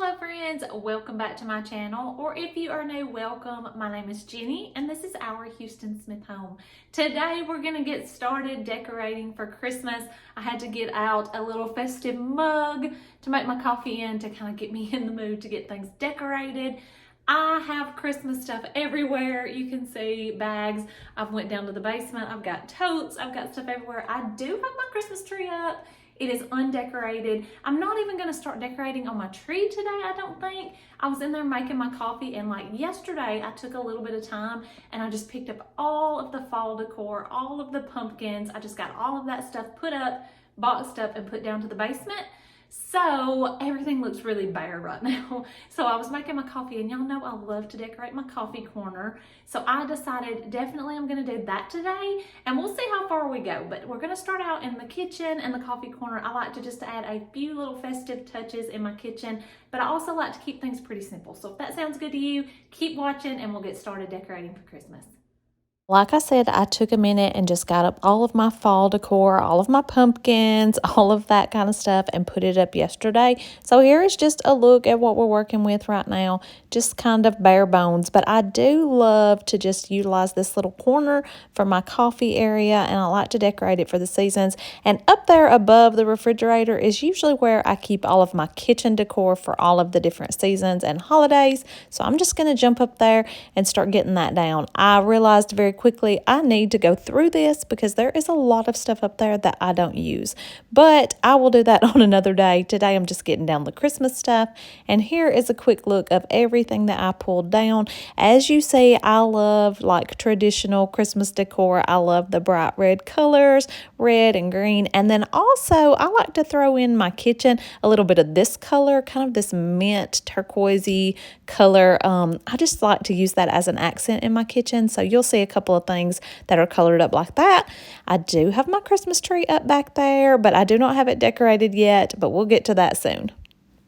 Hello friends, welcome back to my channel, or if you are new, welcome. My name is Jenny and this is our Houston Smith home. Today we're going to get started decorating for Christmas. I had to get out a little festive mug to make my coffee in to kind of get me in the mood to get things decorated. I have Christmas stuff everywhere. You can see bags. I've went down to the basement. I've got totes. I've got stuff everywhere. I do have my Christmas tree up. It is undecorated. I'm not even gonna start decorating on my tree today, I don't think. I was in there making my coffee and like yesterday I took a little bit of time and I just picked up all of the fall decor, all of the pumpkins. I just got all of that stuff put up, boxed up and put down to the basement. So everything looks really bare right now. So I was making my coffee and y'all know I love to decorate my coffee corner. So I decided definitely I'm gonna do that today and we'll see how far we go. But we're gonna start out in the kitchen and the coffee corner. I like to just add a few little festive touches in my kitchen, but I also like to keep things pretty simple. So if that sounds good to you, keep watching and we'll get started decorating for Christmas. Like I said, I took a minute and just got up all of my fall decor, all of my pumpkins, all of that kind of stuff and put it up yesterday. So here is just a look at what we're working with right now, just kind of bare bones. But I do love to just utilize this little corner for my coffee area and I like to decorate it for the seasons. And up there above the refrigerator is usually where I keep all of my kitchen decor for all of the different seasons and holidays. So I'm just going to jump up there and start getting that down. I realized very quickly I need to go through this because there is a lot of stuff up there that I don't use, but I will do that on another day. Today I'm just getting down the Christmas stuff, and here is a quick look of everything that I pulled down. As you see, I love like traditional Christmas decor. I love the bright red colors, red and green, and then also I like to throw in my kitchen a little bit of this color, kind of this mint turquoisey color. I just like to use that as an accent in my kitchen, so you'll see a couple of things that are colored up like that. I do have my Christmas tree up back there, but I do not have it decorated yet, but we'll get to that soon.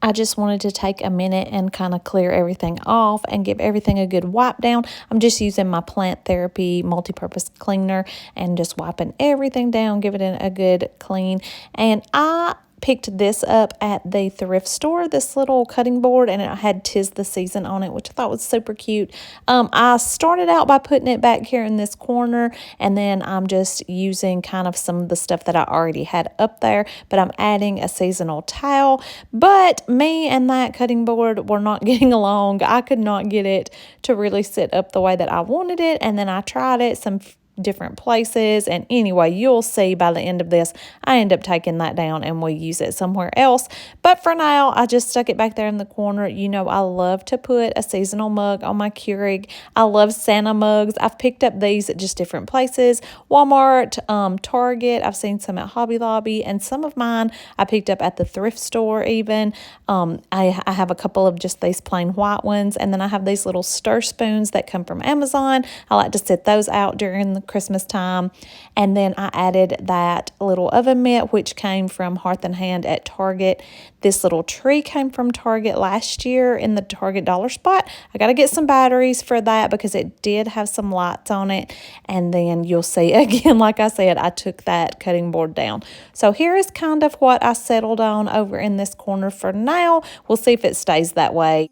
I just wanted to take a minute and kind of clear everything off and give everything a good wipe down. I'm just using my Plant Therapy multi-purpose cleaner and just wiping everything down, giving it a good clean. And I picked this up at the thrift store, this little cutting board, and it had 'Tis the Season on it, which I thought was super cute. I started out by putting it back here in this corner, and then I'm just using kind of some of the stuff that I already had up there, but I'm adding a seasonal towel. But me and that cutting board were not getting along. I could not get it to really sit up the way that I wanted it, and then I tried it some different places, and anyway, you'll see by the end of this I end up taking that down and we'll use it somewhere else. But for now I just stuck it back there in the corner. You know, I love to put a seasonal mug on my Keurig. I love Santa mugs. I've picked up these at just different places, Walmart, Target. I've seen some at Hobby Lobby, and some of mine I picked up at the thrift store even. I have a couple of just these plain white ones, and then I have these little stir spoons that come from Amazon. I like to set those out during the Christmas time. And then I added that little oven mitt, which came from Hearth and Hand at Target. This little tree came from Target last year in the Target dollar spot. I got to get some batteries for that because it did have some lights on it. And then you'll see again, like I said, I took that cutting board down. So here is kind of what I settled on over in this corner for now. We'll see if it stays that way.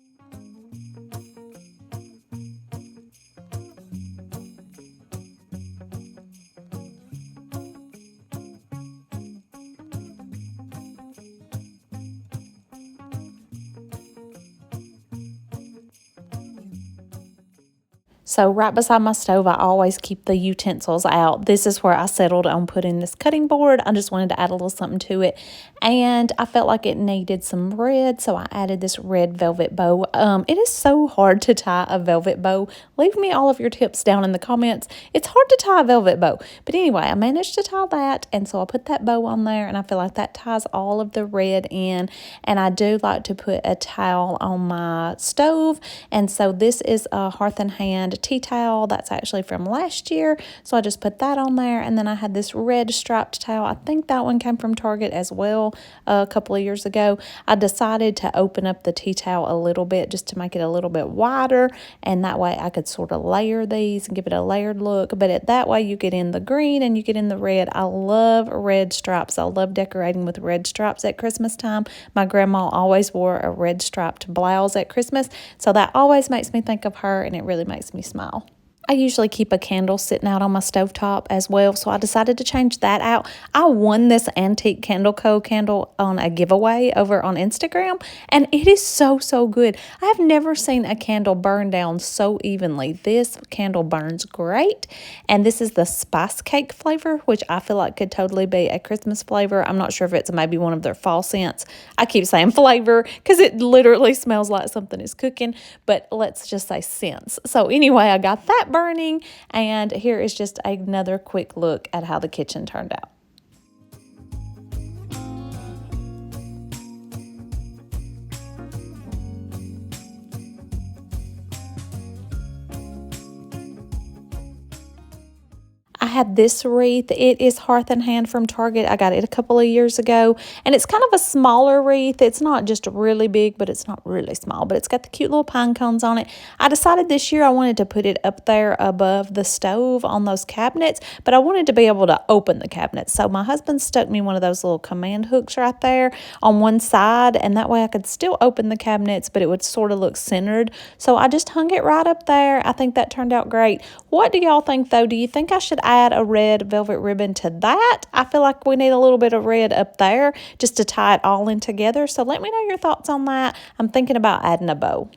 So right beside my stove, I always keep the utensils out. This is where I settled on putting this cutting board. I just wanted to add a little something to it. And I felt like it needed some red, so I added this red velvet bow. It is so hard to tie a velvet bow. Leave me all of your tips down in the comments. It's hard to tie a velvet bow. But anyway, I managed to tie that, and so I put that bow on there, and I feel like that ties all of the red in. And I do like to put a towel on my stove, and so this is a Hearth and Hand and tea towel. That's actually from last year, so I just put that on there. And then I had this red striped towel. I think that one came from Target as well a couple of years ago. I decided to open up the tea towel a little bit just to make it a little bit wider, and that way I could sort of layer these and give it a layered look. But that way you get in the green and you get in the red. I love red stripes. I love decorating with red stripes at Christmas time. My grandma always wore a red striped blouse at Christmas, so that always makes me think of her, and it really makes me smile. I usually keep a candle sitting out on my stovetop as well, so I decided to change that out. I won this Antique Candle Co. candle on a giveaway over on Instagram, and it is so, so good. I have never seen a candle burn down so evenly. This candle burns great, and this is the spice cake flavor, which I feel like could totally be a Christmas flavor. I'm not sure if it's maybe one of their fall scents. I keep saying flavor because it literally smells like something is cooking, but let's just say scents. So anyway, I got that burning, and here is just another quick look at how the kitchen turned out. I had this wreath. It is Hearth and Hand from Target. I got it a couple of years ago, and it's kind of a smaller wreath. It's not just really big, but it's not really small, but it's got the cute little pine cones on it. I decided this year I wanted to put it up there above the stove on those cabinets, but I wanted to be able to open the cabinets. So my husband stuck me one of those little command hooks right there on one side, and that way I could still open the cabinets, but it would sort of look centered. So I just hung it right up there. I think that turned out great. What do y'all think, though? Do you think I should add a red velvet ribbon to that? I feel like we need a little bit of red up there just to tie it all in together. So let me know your thoughts on that. I'm thinking about adding a bow.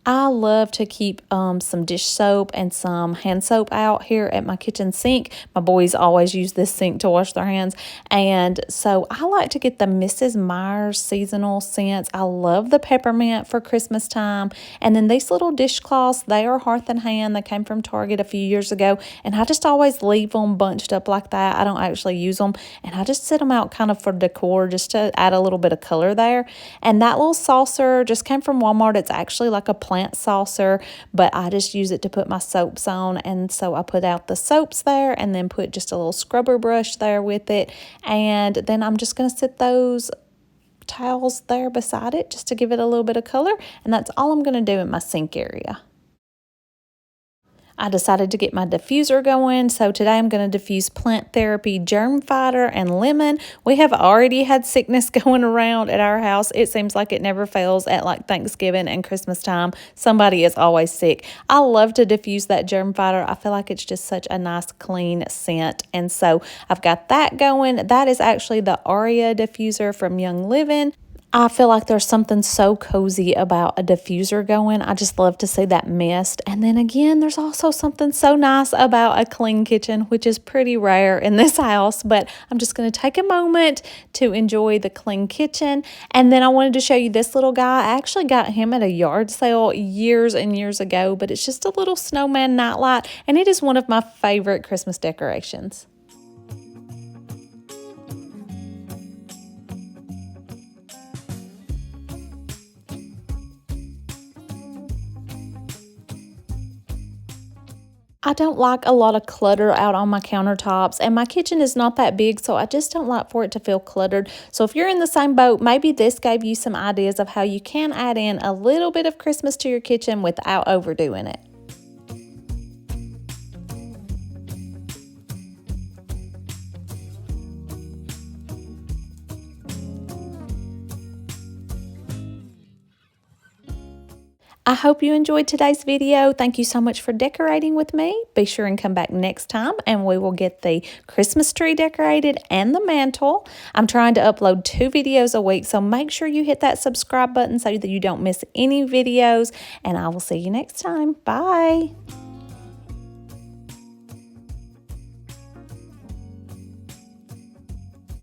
I love to keep some dish soap and some hand soap out here at my kitchen sink. My boys always use this sink to wash their hands. And so I like to get the Mrs. Meyer's seasonal scents. I love the peppermint for Christmas time. And then these little dishcloths, they are Hearth and Hand. They came from Target a few years ago. And I just always leave them bunched up like that. I don't actually use them. And I just sit them out kind of for decor just to add a little bit of color there. And that little saucer just came from Walmart. It's actually like a plant saucer, but I just use it to put my soaps on, and so I put out the soaps there and then put just a little scrubber brush there with it, and then I'm just going to sit those towels there beside it just to give it a little bit of color, and that's all I'm going to do in my sink area. I decided to get my diffuser going, so today I'm going to diffuse Plant Therapy Germ Fighter and Lemon. We have already had sickness going around at our house. It seems like it never fails at like Thanksgiving and Christmas time. Somebody is always sick. I love to diffuse that Germ Fighter. I feel like it's just such a nice clean scent, and so I've got that going. That is actually the Aria diffuser from Young Living. I feel like there's something so cozy about a diffuser going. I just love to see that mist. And then again, there's also something so nice about a clean kitchen, which is pretty rare in this house. But I'm just going to take a moment to enjoy the clean kitchen. And then I wanted to show you this little guy. I actually got him at a yard sale years and years ago, but it's just a little snowman nightlight, and it is one of my favorite Christmas decorations. I don't like a lot of clutter out on my countertops, and my kitchen is not that big, so I just don't like for it to feel cluttered. So if you're in the same boat, maybe this gave you some ideas of how you can add in a little bit of Christmas to your kitchen without overdoing it. I hope you enjoyed today's video. Thank you so much for decorating with me. Be sure and come back next time and we will get the Christmas tree decorated and the mantle. I'm trying to upload 2 videos a week, so make sure you hit that subscribe button so that you don't miss any videos, and I will see you next time. Bye.